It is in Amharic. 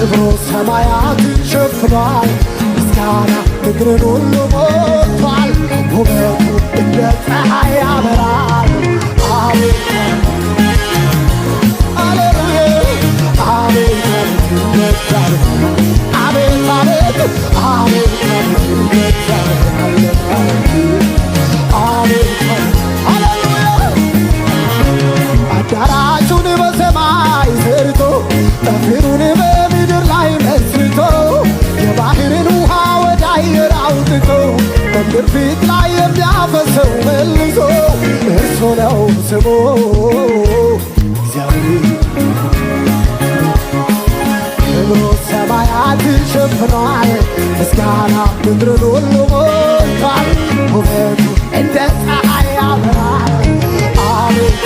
ክብሩ ሰማያትን ሸፍኗል። ምስጋና ምድርን ሁሉ ሞልቷል። ውበቱ እንደ ፀሐይ ያበራል። አቤት ሃሌሉያ አቤት አቤት አቤት አቤት አዳራሹን በሰማይ ሰርቶ ጠፈሩን በምድር ላይ መስርቶ የባህርን ውሃ ወደ አየር አውጥቶ በምድር ፊት ላይ የሚያፈሰው መልሶ እርሱ ነው ስሙ እግዚአብሔር። ክብሩ ሰማያትን ሸፍኗል። ምስጋና ምድርን ሁሉ ሞልቷል። ውበቱ እንደ ፀሐይ ያበራል። አቤት